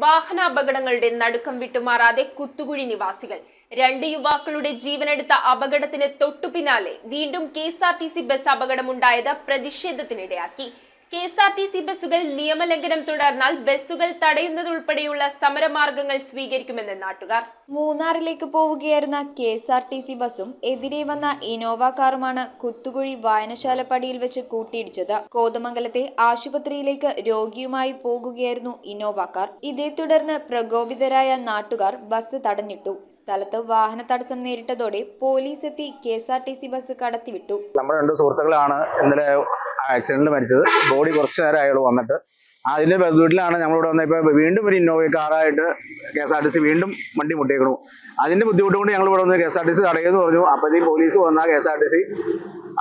വാഹനാപകടങ്ങളുടെ നടുക്കം വിട്ടുമാറാതെ കുത്തുകുഴി നിവാസികൾ. 2 യുവാക്കളുടെ ജീവനെടുത്ത അപകടത്തിന് തൊട്ടുപിന്നാലെ വീണ്ടും KSRTC ബസ് അപകടമുണ്ടായത് പ്രതിഷേധത്തിനിടയാക്കി. KSRTC ബസ്സുകൾ നിയമലംഘനം തുടർന്നാൽ ബസ്സുകൾ തടയുന്നതുൾപ്പെടെയുള്ള സമരമാർഗങ്ങൾ സ്വീകരിക്കുമെന്ന് നാട്ടുകാർ. മൂന്നാറിലേക്ക് പോവുകയായിരുന്ന KSRTC ബസ്സും എതിരെ വന്ന ഇനോവ കാറുമാണ് കുത്തുകുഴി വായനശാലപ്പടിയിൽ വെച്ച് കൂട്ടിയിടിച്ചത്. കോതമംഗലത്തെ ആശുപത്രിയിലേക്ക് രോഗിയുമായി പോകുകയായിരുന്നു ഇനോവ കാർ. ഇതേ തുടർന്ന് പ്രകോപിതരായ നാട്ടുകാർ ബസ് തടഞ്ഞിട്ടു. സ്ഥലത്ത് വാഹന തടസ്സം നേരിട്ടതോടെ പോലീസ് എത്തി KSRTC ബസ് കടത്തിവിട്ടു. നമ്മുടെ 2 സുഹൃത്തുക്കളാണ് ഇന്നലെ ആക്സിഡന്റിൽ മരിച്ചത്. ബോഡി കുറച്ച് നേരം അയാൾ വന്നിട്ട് അതിന്റെ വീട്ടിലാണ് ഞങ്ങളിവിടെ വന്നപ്പോൾ വീണ്ടും ഒരു ഇന്നോവ കാറായിട്ട് KSRTC വീണ്ടും വണ്ടി മുട്ടിയേക്കണു. അതിന്റെ ബുദ്ധിമുട്ട് കൊണ്ട് ഞങ്ങൾ ഇവിടെ വന്ന് KSRTC തടയുമെന്ന് പറഞ്ഞു. അപ്പോഴത്തേക്കും പോലീസ് വന്നാൽ KSRTC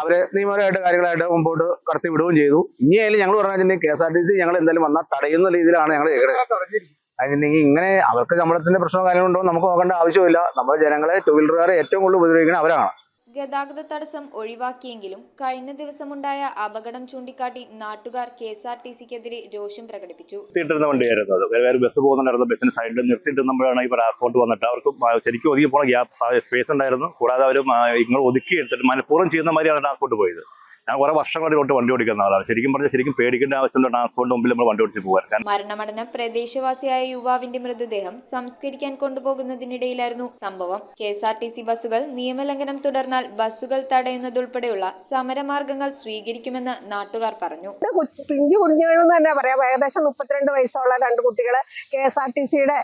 അവരെ നിയമപരമായിട്ട് കാര്യങ്ങളായിട്ട് മുമ്പോട്ട് കടത്തി വിടുകയും ചെയ്തു. ഇനിയായാലും ഞങ്ങൾ പറഞ്ഞിട്ടുണ്ടെങ്കിൽ KSRTC ഞങ്ങൾ എന്തായാലും വന്നാൽ തടയുന്ന രീതിയിലാണ് ഞങ്ങൾ കേൾക്കുന്നത്. അതിനെങ്കിൽ ഇങ്ങനെ അവർക്ക് ശമ്പളത്തിന്റെ പ്രശ്നമോ കാര്യങ്ങളുണ്ടോ നമുക്ക് നോക്കേണ്ട ആവശ്യമില്ല. നമ്മുടെ ജനങ്ങളെ ടൂ വീലറുകാരെ ഏറ്റവും കൂടുതൽ ഉപദ്രവിക്കുന്നത് അവരാണ്. ഗതാഗത തടസ്സം ഒഴിവാക്കിയെങ്കിലും കഴിഞ്ഞ ദിവസമുണ്ടായ അപകടം ചൂണ്ടിക്കാട്ടി നാട്ടുകാർ KSRTCക്കെതിരെ രോഷം പ്രകടിപ്പിച്ചു. നിർത്തിയിട്ടിരുന്ന വണ്ടിയായിരുന്നു അത്. വേറെ ബസ് പോകുന്നുണ്ടായിരുന്നു. ബസ്സിന് സൈഡിൽ നിർത്തിയിട്ടിരുന്നപ്പോഴാണ് ഇവർ അങ്ങോട്ട് വന്നിട്ട് അവർക്ക് ശരിക്കും ഒതുക്കി പോകാൻ ഗ്യാപ്പ് സ്പേസ് ഉണ്ടായിരുന്നു. കൂടാതെ അവർ ഇങ്ങനെ ഒതുക്കി എടുത്തിട്ട് മനഃപൂർവ്വം ചെയ്യുന്ന മാതിരിയാണ് ട്രാൻസ്പോർട്ട് പോയത്. ഞാൻ കുറെ വർഷങ്ങളോട്ട് വണ്ടി ഓടിക്കുന്ന ആളാണ്. ശരിക്കും പേടിക്കേണ്ട ആവശ്യമുള്ള ട്രാൻസ്പോർട്ടിന് മുമ്പിൽ നമ്മൾ വണ്ടി ഓടിച്ച് പോകാൻ. മരണമടഞ്ഞ പ്രദേശവാസിയായ യുവാവിന്റെ മൃതദേഹം സംസ്കരിക്കാൻ കൊണ്ടുപോകുന്നതിനിടയിലായിരുന്നു സംഭവം. KSRTC ബസ്സുകൾ നിയമലംഘനം തുടർന്നാൽ ബസ്സുകൾ തടയുന്നതുൾപ്പെടെയുള്ള സമരമാർഗങ്ങൾ സ്വീകരിക്കുമെന്ന് നാട്ടുകാർ പറഞ്ഞു. പിഞ്ചു കുഞ്ഞുങ്ങളെന്ന് തന്നെ പറയാം. ഏകദേശം 32 വയസ്സുള്ള 2 കുട്ടികൾ KSRTCയുടെ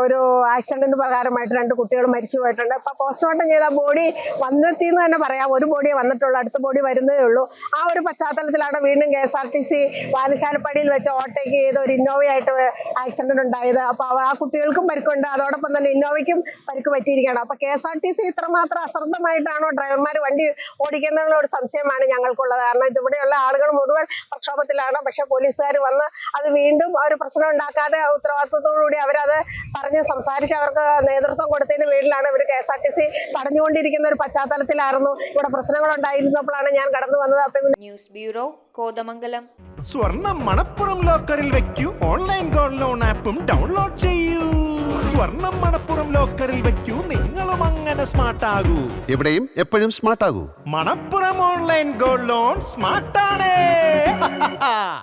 ഒരു ആക്സിഡന്റ് പ്രകാരമായിട്ട് 2 കുട്ടികൾ മരിച്ചു പോയിട്ടുണ്ട്. ഇപ്പൊ പോസ്റ്റ്മോർട്ടം ചെയ്ത ബോഡി വന്നെത്തിയെന്ന് തന്നെ പറയാം. ഒരു ബോഡിയെ വന്നിട്ടുള്ളൂ, അടുത്ത ബോഡി വരുന്നതേ ഉള്ളൂ. ആ ഒരു പശ്ചാത്തലത്തിലാണ് വീണ്ടും KSRTC വായനശാലപ്പടിയിൽ വെച്ച് ഓവർടേക്ക് ചെയ്ത് ഒരു ഇന്നോവയായിട്ട് ആക്സിഡന്റ് ഉണ്ടായത്. അപ്പൊ ആ കുട്ടികൾക്കും പരിക്കുണ്ട്, അതോടൊപ്പം തന്നെ ഇന്നോവയ്ക്കും പരിക്ക് പറ്റിയിരിക്കുകയാണ്. അപ്പൊ KSRTC ഇത്രമാത്രം അശ്രദ്ധമായിട്ടാണോ ഡ്രൈവർമാർ വണ്ടി ഓടിക്കുന്നതിനുള്ള ഒരു സംശയമാണ് ഞങ്ങൾക്കുള്ളത്. കാരണം ഇവിടെയുള്ള ആളുകൾ മുഴുവൻ പ്രക്ഷോഭത്തിലാണ്. പക്ഷെ പോലീസുകാർ വന്ന് അത് വീണ്ടും ഒരു പ്രശ്നം ഉണ്ടാക്കാതെ ഉത്തരവാദിത്വത്തോടുകൂടി അവരത് പറഞ്ഞ് സംസാരിച്ച് അവർക്ക് നേതൃത്വം കൊടുത്തതിന് പേരിലാണ് ഇവർ KSRTC തടഞ്ഞുകൊണ്ടിരിക്കുന്ന ഒരു പശ്ചാത്തലത്തിലായിരുന്നു. ഇവിടെ പ്രശ്നങ്ങൾ ഉണ്ടായിരുന്നപ്പോഴാണ് ഞാൻ കടന്നു വന്നത്. News bureau, Kothamangalam. സ്വർണം മണപ്പുറം ലോക്കറിൽ വെക്കൂ. ഓൺലൈൻ ഗോൾഡ് ലോൺ ആപ്പും ഡൗൺലോഡ് ചെയ്യൂ. സ്വർണം മണപ്പുറം ലോക്കറിൽ വെക്കൂ. നിങ്ങളും അങ്ങനെ സ്മാർട്ട് ആകൂ. എവിടെയും എപ്പോഴും സ്മാർട്ട് ആകൂ. Manappuram online gold loan smart ആണ്.